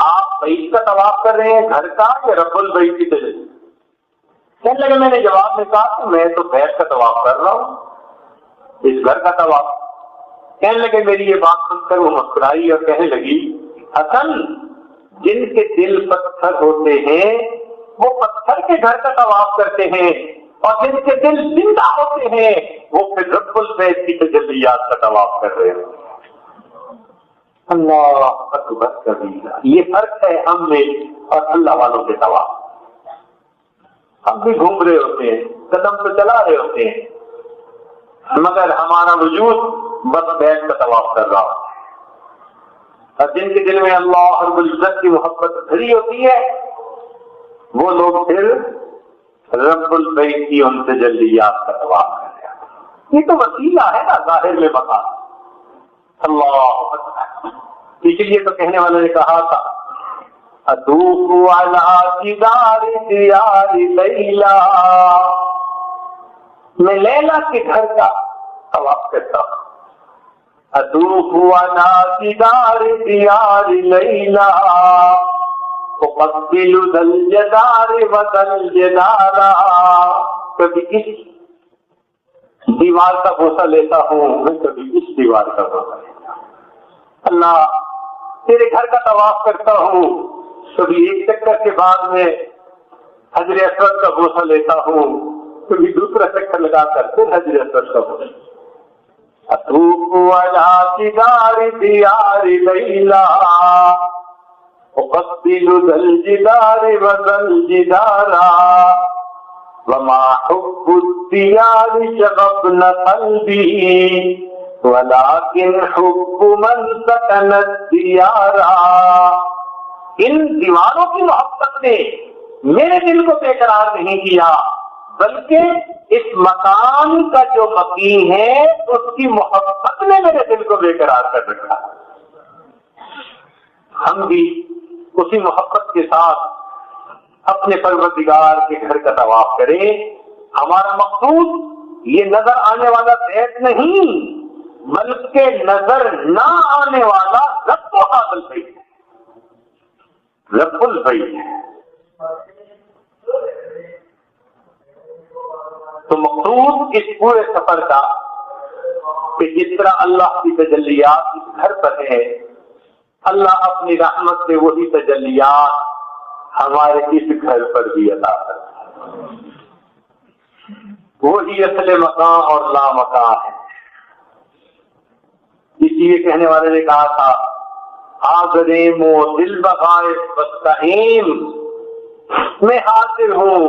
[SPEAKER 1] آپ بیت کا طواف کر رہے ہیں گھر کا یا رب البیت کی تجلی؟ کہنے لگے، میں نے جواب میں کہا کہ میں تو بیت کا طواف کر رہا ہوں، اس گھر کا طواف۔ کہنے لگے، میری یہ بات سن کر وہ مسکرائی اور کہنے لگی، حسن جن کے دل پتھر ہوتے ہیں وہ پتھر کے گھر کا طواف کرتے ہیں، اور جن کے دل زندہ ہوتے ہیں وہ پھر رب البیت کی تجلیات کا طواف کر رہے ہیں۔ اللہ اکبر کبیرہ، یہ فرق ہے ہم میں اور اللہ والوں کے طواف۔ ہم بھی گھوم رہے ہوتے ہیں، قدم تو چلا رہے ہوتے ہیں، مگر ہمارا وجود بس بیت کا طواف کر رہا ہوتا ہے۔ اور جن کے دل میں اللہ رب العزت کی محبت بھری ہوتی ہے وہ لوگ پھر رب البیت کی ان تجلیات کا طواف کرتے ہیں۔ یہ تو وسیلہ ہے نا ظاہر میں مقام۔ اللہ اکبر، اسی لیے تو کہنے والے نے کہا تھا، ادوف علی جدار دیار لیلا، میں لیلا کے گھر کا طواف کرتا ہوں۔ ادوف علی جدار دیار لیلا، اقبل ذل جدار وذل جدارا، کبھی اس دیوار کا بوسہ لیتا ہوں، میں کبھی اس دیوار کا بوسہ لیتا ہوں۔ اللہ تیرے گھر کا طواف کرتا ہوں، کبھی ایک چکر کے بعد میں حجر اسود کا بوسہ لیتا ہوں، کبھی دوسرا چکر لگا کر پھر حجر اسود کا بوسہ۔ اطوف علی جدار دیار لیلا، اقبل ذل جدار وذل جدارا، وما حب الديار شغفنا قلبي ولكن حب من سكن الديار۔ ان دیواروں کی محبت نے میرے دل کو بے قرار نہیں کیا، بلکہ اس مکان کا جو مقیم ہے اس کی محبت نے میرے دل کو بے قرار کر رکھا۔ ہم بھی اسی محبت کے ساتھ اپنے پروردگار کے گھر کا طواف کریں۔ ہمارا مقصود یہ نظر آنے والا بیت نہیں، بلکہ نظر نہ آنے والا رب و حاصل بیت ہے، رب البیت ہے۔ تو مقصود اس پورے سفر کا کہ جس طرح اللہ کی تجلیات اس گھر پر ہے، اللہ اپنی رحمت سے وہی تجلیات ہمارے اس گھر پر بھی عطا کرتا ہے۔ وہی اصل مکان اور لا مکان ہے۔ اس لیے کہنے والے نے کہا تھا، حاضریم و دل بغائب بستہیم، میں حاضر ہوں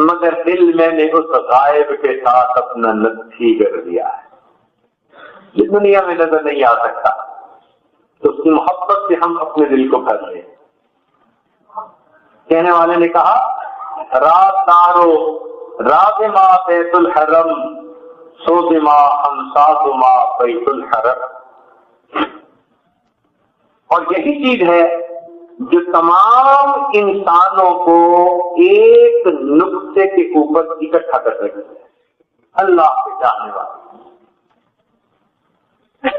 [SPEAKER 1] مگر دل میں نے اس غائب کے ساتھ اپنا نتھی کر دیا ہے۔ یہ دنیا میں نظر نہیں آ سکتا، تو اس کی محبت سے ہم اپنے دل کو بھر لیں۔ کہنے والے نے کہا، رات دارو راز ما بیت الحرم سوزما انصازما بیت الحرم. اور یہی چیز ہے جو تمام انسانوں کو ایک نقطے کے اوپر اکٹھا کر سکتے ہیں. اللہ کے چاہنے والے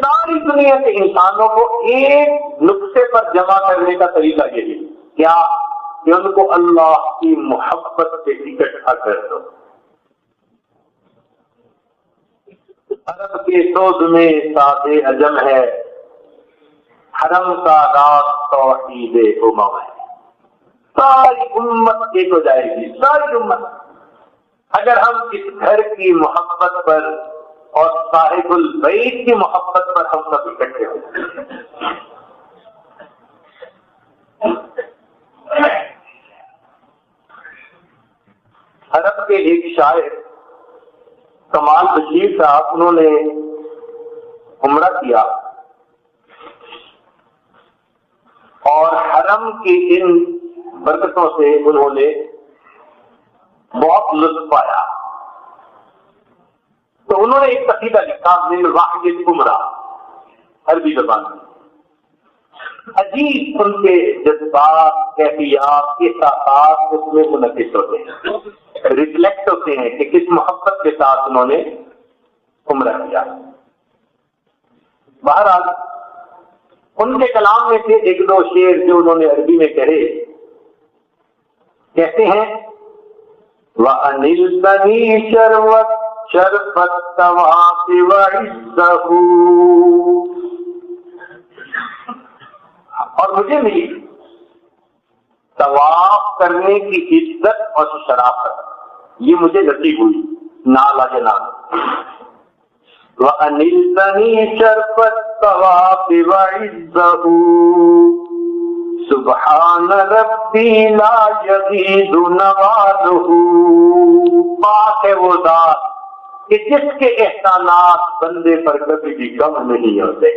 [SPEAKER 1] ساری دنیا کے انسانوں کو ایک نقطے پر جمع کرنے کا طریقہ یہی کیا کہ ان کو اللہ کی محبت سے اکٹھا کر دو. عرب کے سوز میں ساز عجم ہے، حرم کا راز توحید امم ہے. ساری امت ایک ہو جائے گی، ساری امت اگر ہم اس گھر کی محبت پر اور صاحب البیت کی محبت پر ہم سب اکٹھے ہو. عرب کے ایک شاعر کمال بشیر صاحب، انہوں نے عمرہ کیا اور حرم کی ان برکتوں سے انہوں نے بہت لطف پایا. تو انہوں نے ایک قصیدہ لکھا من واحد عمرہ، عربی زبان میں. عجیب ان کے جذبات، کیفیات، احساسات اس میں منعکس ہوتے ہیں، ریفلیکٹ ہوتے ہیں کہ کس محبت کے ساتھ انہوں نے عمرہ کیا. بہرحال ان کے کلام میں سے ایک دو شعر جو انہوں نے عربی میں کہے، کہتے ہیں وَأَنِلْتَنِي شَرْفَ الطَّوَافِ وَعِزَّهُ، اور مجھے ملی طواف کرنے کی عزت اور شرافت، یہ مجھے نصیب ہوئی نالا جناب. وَأَنِلْتَنِي شَرْفَ الطَّوَافِ وَعِزَّهُ سُبْحَانَ رَبِّي لَا يَزِيدُ نَوَالُهُ. پاک ہے وہ ذات کہ جس کے احسانات بندے پر کبھی بھی کم نہیں ہوتے.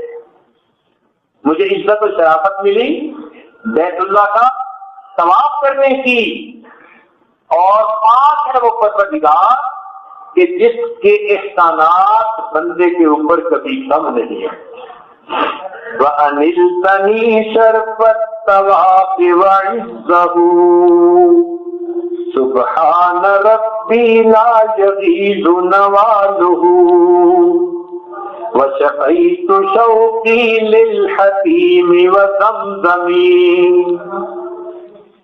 [SPEAKER 1] مجھے عزت و شرافت ملی بیت اللہ کا طواف کرنے کی، اور پاک ہے وہ پروردگار کہ جس کے احسانات بندے کے اوپر کبھی کم نہیں ہے. وَأَنِلْتَنِي شَرْفَ الطَّوَافِ وَعِزَّهُ سُبْحَانَ رَبِّي لَا يَزِيدُ نَوَالُهُ وَشَقَيْتُ شَوْقِي لِلْحَكِيمِ وَزَمْزَمِي.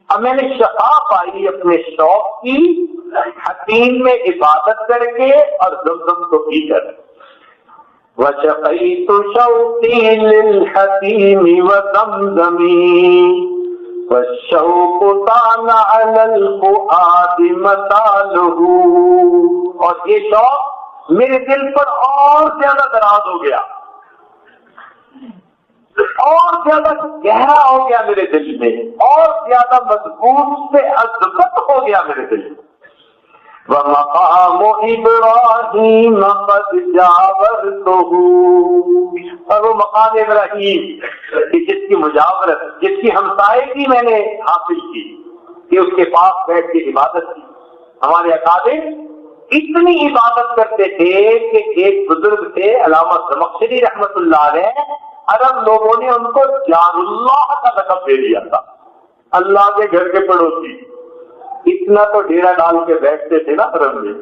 [SPEAKER 1] اب میں نے شفا پائی اپنے شوق کی حکیم میں عبادت کر کے اور زمزم کو پی کر. وَشَقَيْتُ شَوْقِي لِلْحَكِيمِ وَزَمْزَمِي وَالشَّوْقُ طَالَ عَلَى الْفُؤَادِ مَطَالُهُ. اور یہ شوق میرے دل پر اور زیادہ دراز ہو گیا، اور زیادہ گہرا ہو گیا میرے دل میں، اور زیادہ مضبوط سے عظمت ہو گیا میرے دل میں. وَمَقَامُ إِبْرَاهِيمَ قَدْ جَاوَرْتُهُ. اور وہ مقام ابراہیم کہ جس کی مجاورت، جس کی ہمسائگی میں نے حاصل کی، کہ اس کے پاس بیٹھ کے عبادت کی. ہمارے اکابر اتنی عبادت کرتے تھے کہ ایک بزرگ تھے علامہ زمخشری رحمت اللہ علیہ، عرب لوگوں نے ان کو جان اللہ کا لقب دے دیا تھا، اللہ کے گھر کے پڑوسی. اتنا تو ڈیرا ڈال کے بیٹھتے تھے نا عرب میں.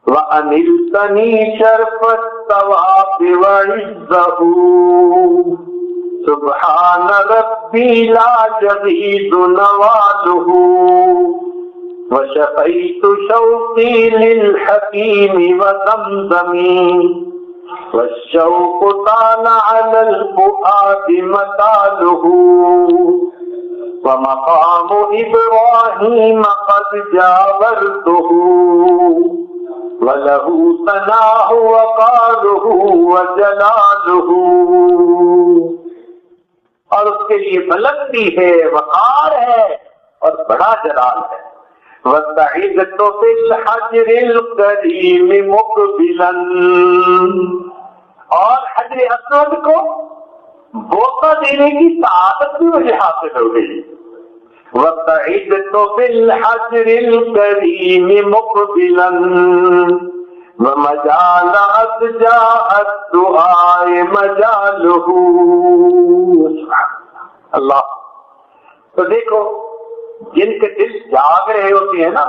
[SPEAKER 1] وَأَنِلْتَنِي شَرْفَ الطَّوَافِ وَعِزَّهُ سُبْحَانَ رَبِّي لَا يَزِيدُ نَوَالُهُ وَشَقَيْتُ شَوْقِي لِلْحَكِيمِ وَزَمْزَمِي وَالشَّوْقُ طَالَ عَلَى الْفُؤَادِ مَطَالُهُ وَمَقَامُ إِبْرَاهِيمَ قَدْ جَاوَرْتُهُ وَلَهُ ثَنَاءُ وَقَارُهُ وَجَلَالُهُ. اور اس کے لیے بلندی ہے، وقار ہے اور بڑا جلال ہے. وَسَعِدْتُ بِالْحَجْرِ الْكَرِيمِ مُقْبِلًا. اور حجر اسود کو بوسہ دینے کی سعادت بھی مجھے حاصل ہو گئی. وَقَعِدْتُ بِالْحَجْرِ الْكَرِيمِ مُقْبِلًا وَمَجَالَ أَسْجَاءَ الدُّعَاءِ مَجَالُهُ. اللہ. تو دیکھو جن کے دل جاگ رہے ہوتے ہیں نا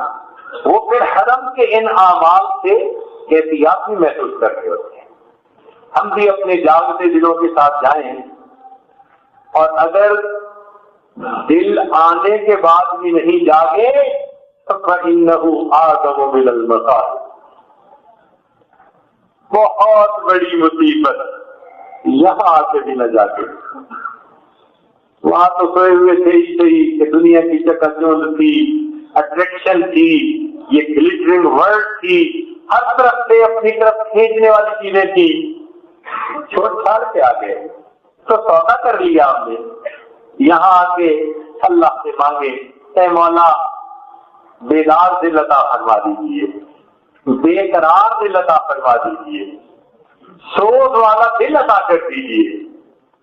[SPEAKER 1] وہ پھر حرم کے ان اعمال سے احتیاط بھی محسوس کر رہے ہوتے ہیں. ہم بھی اپنے جاگتے دلوں کے ساتھ جائیں اور اگر دل آنے کے بعد بھی نہیں جاگے فَإِنَّهُ آدَمُ مِنَ الْمَصَائِبِ. بہت بڑی مصیبت یہاں آ کے بھی نہ جاگے. وہاں تو سوئے ہوئے تھے ہی صحیح کہ دنیا کی چکچوند تھی، اٹریکشن تھی، یہ گلیٹرنگ ورلڈ تھی، ہر طرف سے اپنی طرف کھینچنے والی چیزیں تھی. چھوڑ چھاڑ کے آ گئے تو سودا کر لیا آپ نے. یہاں آ کے اللہ سے مانگے اے مولا بیدار دل عطا فرما دیجیے، بے قرار دل عطا فرما دیجیے، سوز والا دل عطا کر دیجیے.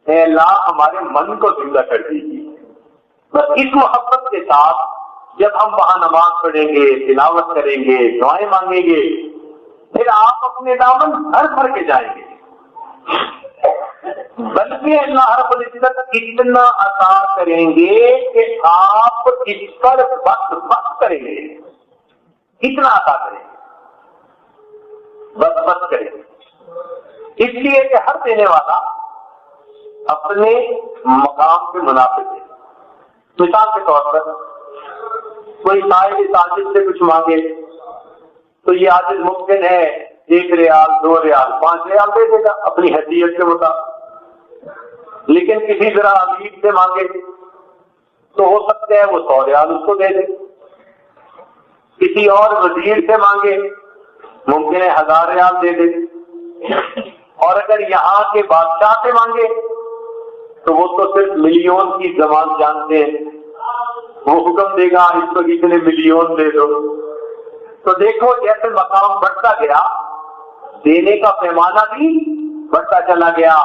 [SPEAKER 1] اے اللہ ہمارے من کو زندہ کر دیجیے. بس اس محبت کے ساتھ جب ہم وہاں نماز پڑھیں گے، تلاوت کریں گے، دعائیں مانگیں گے، پھر آپ اپنے دامن بھر بھر کے جائیں گے. بلکہ اللہ رب العزت اتنا عطا کریں گے کہ آپ اس پر بس بس کریں گے. اتنا عطا کریں گے، بس بس کریں گے. اس لیے کہ ہر دینے والا اپنے مقام کے مناسب ہے. مثال کے طور پر کوئی صاحب تاجر سے کچھ مانگے تو یہ عاجز ممکن ہے 1 ریال 2 ریال 5 ریال دے دے گا اپنی حیثیت کے مطابق. لیکن کسی ذرا امیر سے مانگے تو ہو سکتا ہے وہ 100 ریال اس کو دے دے. کسی اور وزیر سے مانگے ممکن ہے 1000 ریال دے دے. اور اگر یہاں کے بادشاہ سے مانگے تو وہ تو صرف ملین کی زبان جانتے ہیں، وہ حکم دے گا اس کو اتنے ملین دے دو. تو دیکھو جیسے مقام بڑھتا گیا دینے کا پیمانہ بھی بڑھتا چلا گیا.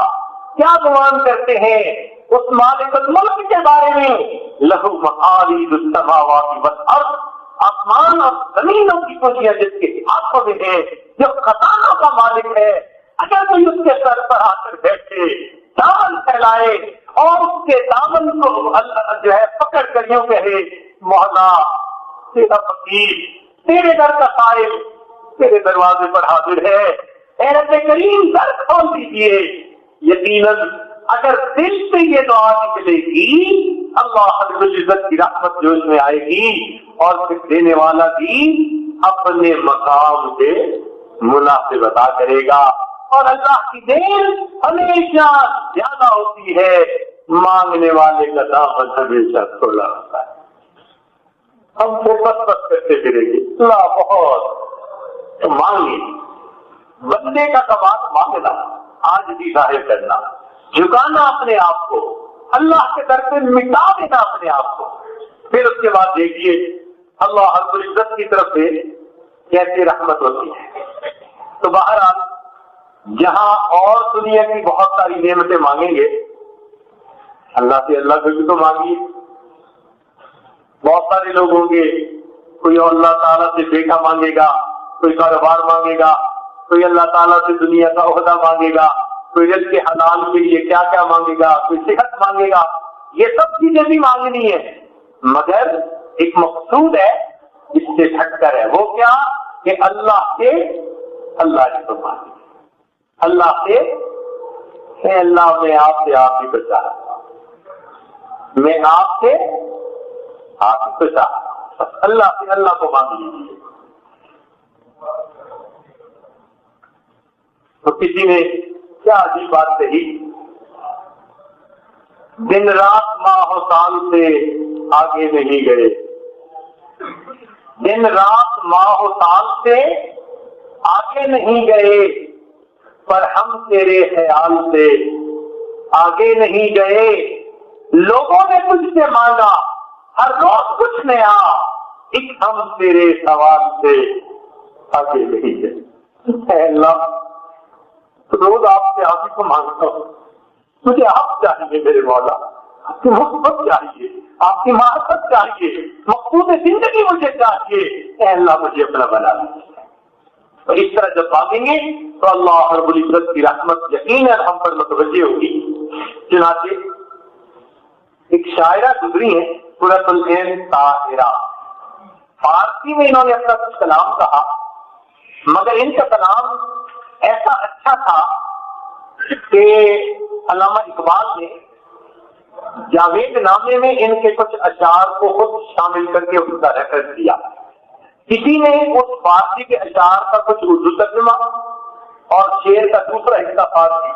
[SPEAKER 1] کیا گمان کرتے ہیں اس مالک الملک کے بارے میں؟ لہو مقالید السماوات والارض، آسمان اور زمینوں کی کنجیاں جس کے ہاتھوں میں ہیں، جو خزانوں کا مالک ہے. اگر کوئی اس کے سر پر آ کر بیٹھے دامن پھیلائے اور اس کے دامن کو اللہ جو ہے پکڑ کر یوں کہے مولا تیرا فقیر تیرے در کا سائل تیرے دروازے پر حاضر ہے، اے رب کریم در کھول دیجیے. یقیناً اگر دل سے یہ دعا نکلے گی اللہ رب العزت کی رحمت جوش میں آئے گی اور پھر دینے والا بھی اپنے مقام سے مناسب عطا کرے گا. اور اللہ کی دین ہمیشہ زیادہ ہوتی ہے، مانگنے والے کا دامن ہمیشہ کھلا ہوتا ہے. ہم سے بس بس کرتے پھریں گے اللہ بہت تو مانگے. بندے کا کمال مانگنا، آج بھی ظاہر کرنا، جھکانا اپنے آپ کو، اللہ کے در پہ مٹا دینا اپنے آپ کو. پھر اس کے بعد دیکھیے اللہ رب العزت کی طرف سے کیسی رحمت ہوتی ہے. تو بہرحال جہاں اور دنیا کی بہت ساری نعمتیں مانگیں گے اللہ سے اللہ کو بھی تو مانگیے. بہت سارے لوگ ہوں گے، کوئی اللہ تعالیٰ سے بیٹا مانگے گا، کوئی کاروبار مانگے گا، کوئی اللہ تعالیٰ سے دنیا کا عہدہ مانگے گا، کوئی رزق کے حلال کے لیے کیا کیا مانگے گا، کوئی صحت مانگے گا. یہ سب چیزیں بھی مانگنی ہے مگر ایک مقصود ہے اس سے ہٹ کر ہے. وہ کیا کہ اللہ سے اللہ کو مانگے. اللہ سے اے اللہ میں آپ سے آپ ہی کو چاہتا ہوں، میں آپ سے آپ ہی کو چاہتا ہوں. اللہ سے اللہ کو مانگ لیجیے. تو کسی نے کیا عجیب بات کہی، دن رات ماہ و سال سے آگے نہیں گئے. دن رات ماہ و سال سے آگے نہیں گئے، پر ہم تیرے خیال سے آگے نہیں گئے. لوگوں نے تجھ سے مانگا ہر روز کچھ نیا، ایک ہم تیرے سوال سے آگے نہیں گئے. اے اللہ روز آپ سے آپ ہی کو مانگتا ہوں، مجھے آپ چاہیے میرے مولا، آپ کی محبت چاہیے، آپ کی معرفت چاہیے، مقصود زندگی مجھے چاہیے، اے اللہ مجھے اپنا بنا لیجیے۔ اور اس طرح جب مانگیں گے تو اللہ رب العزت کی رحمت یقیناً ہم پر متوجہ ہوگی۔ چنانچہ ایک شاعرہ گزری ہے قرۃ العین طاہرہ، فارسی میں انہوں نے اپنا کچھ کلام کہا، مگر ان کا کلام ایسا اچھا تھا کہ علامہ اقبال نے جاوید نامے میں ان کے کچھ اشعار کو خود شامل کر کے ان کا ریفرنس دیا۔ کسی نے اس فارسی کے اشعار کا کچھ اردو ترجمہ اور شعر کا دوسرا حصہ فارسی،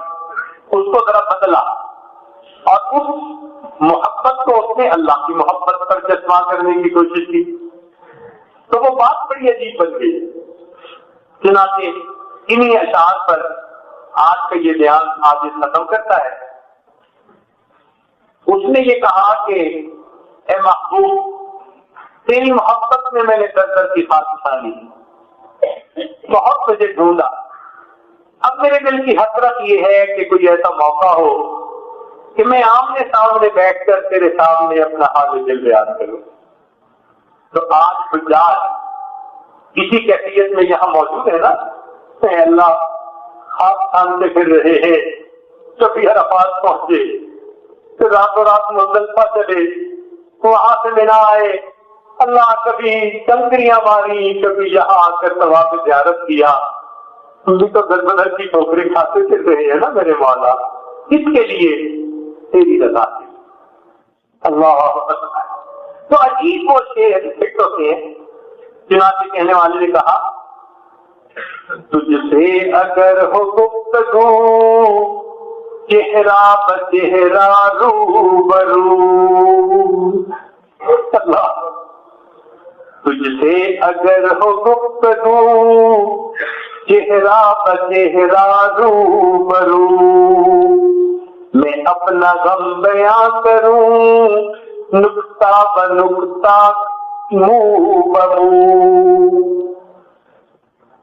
[SPEAKER 1] اس کو ذرا بدلا اور اس محبت کو اس نے اللہ کی محبت پر چشمہ کرنے کی کوشش کی، تو وہ بات بڑی عجیب بن گئی۔ چنانچہ انہی اشعار پر آج کا یہ بیان آج ختم کرتا ہے۔ اس نے یہ کہا کہ اے محبوب، تیری محبت میں نے در در کی خاک چھانی، بہت تجھے ڈھونڈا، اب میرے دل کی حسرت یہ ہے کہ کوئی ایسا موقع ہو کہ میں آمنے سامنے بیٹھ کر تیرے سامنے اپنا حال دل بیان کروں۔ تو آج حجاج کسی کیفیت میں یہاں موجود ہے نا، اے اللہ خاک چھانتے پھر رہے ہیں، کبھی عرفات پہنچے، پھر راتوں رات مزدلفہ چلے، وہاں سے منا آئے، اللہ کبھی کنکریاں ماری، کبھی یہاں آ کر طواف زیارت کیا، تم بھی تو در بدر کی ٹھوکریں کھاتے پھر رہے ہیں نا میرے مولا، اس کے لیے تیری رضا سے۔ اللہ اکبر۔ تو عجیب وہ شعر فٹ ہوتے ہیں۔ چنانچہ کہنے والے نے کہا، تجھ سے اگر ہو گفتگو چہرہ بچہرہ روبرو، اللہ، تجھ سے اگر ہو گفتگو چہرہ بچہرہ روبرو، میں اپنا غم بیان کروں نکتہ بنکتہ منہ بمنہ،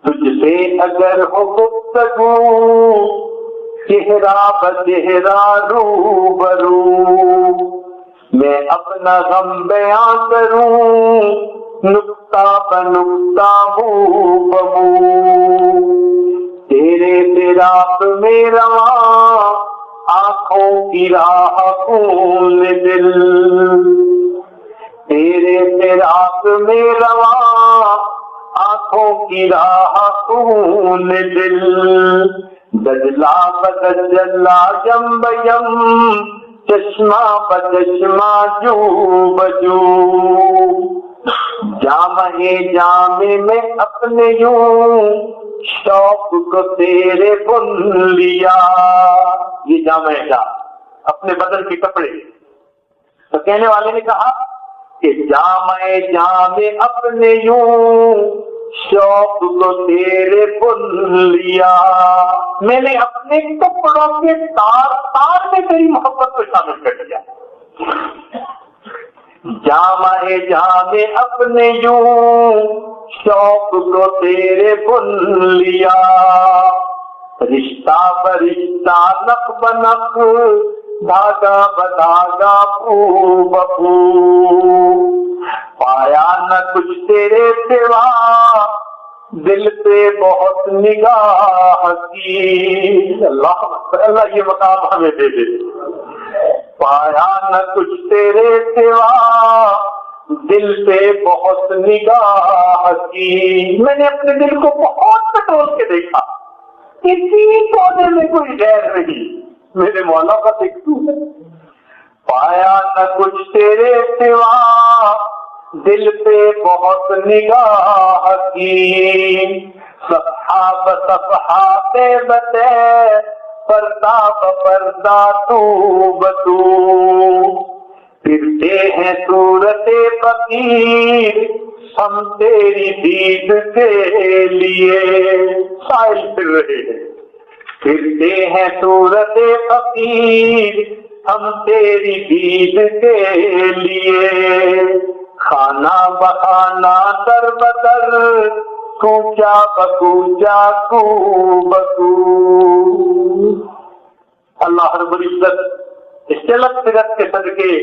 [SPEAKER 1] تجھ سے اگر ہو گفتگو چہرہ بچہرہ روبرو، میں اپنا غم بیان کروں نکتہ بنکتہ منہ بمنہ، تیرے فراق میں رواں آنکھوں کی راہ خون دل، تیرے فراق میں رواں آنکھوں کی راہ خون دل، دجلا بدجلا یم بیم چشمہ بچشمہ جو بجو، جامع میں اپنے یوں شوق کو تیرے بن لیا، یہ جامع اپنے بدن کے کپڑے۔ تو کہنے والے نے کہا کہ جامع اپنے یوں شوق کو تیرے بن لیا، میں نے اپنے کپڑوں کے تار تار میں تیری محبت کو شامل کر لیا۔ جامع اپنے یوں شوق کو تیرے بن لیا، رشتہ برشتہ نق بنق دھاگا بدھاگا پھو بپھو، پایا نہ کچھ تیرے سوا دل پہ بہت نگاہ کی، اللہ یہ مقام ہمیں دے دے، پایا نہ کچھ تیرے سوا دل پہ بہت نگاہ کی، میں نے اپنے دل کو بہت پٹول کے دیکھا، کسی کونے میں کوئی غیر نہیں، میرے مولا کا ایک تو ہے، پایا نہ کچھ تیرے سوا دل پہ بہت نگاہ کی، صفحہ بصفحہ تے بتے پردہ بپردہ تو بتو، پھرتے ہیں صورت فقیر ہم تیری دید کے لیے، سائل پھر رہے ہیں، پھرتے ہیں صورت فقیر ہم تیری دید کے لیے، خانہ بخانہ در بدر کوچا بکوچا کو بکو۔ اللہ رب العزت اس چلت فرت کے صدقے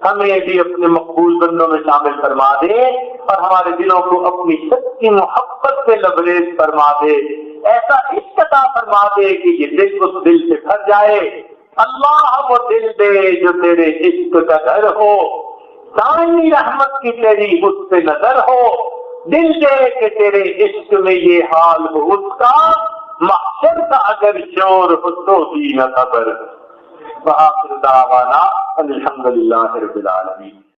[SPEAKER 1] ہمیں بھی اپنے مقبول بندوں میں شامل فرما دے اور ہمارے دلوں کو اپنی سچی محبت سے لبریز فرما دے، ایسا عشق عطا فرما دے کہ یہ دل اس دل سے بھر جائے۔ اللہ وہ دل دے جو تیرے عشق کا گھر ہو، دائمی رحمت کی تیری اس پہ نظر ہو، دل دے کہ تیرے عشق میں یہ حال ہو اس کا، محشر کا اگر شور ہو تو بھی نہ خبر۔ وآخر دعوانا الحمدللہ رب العالمین۔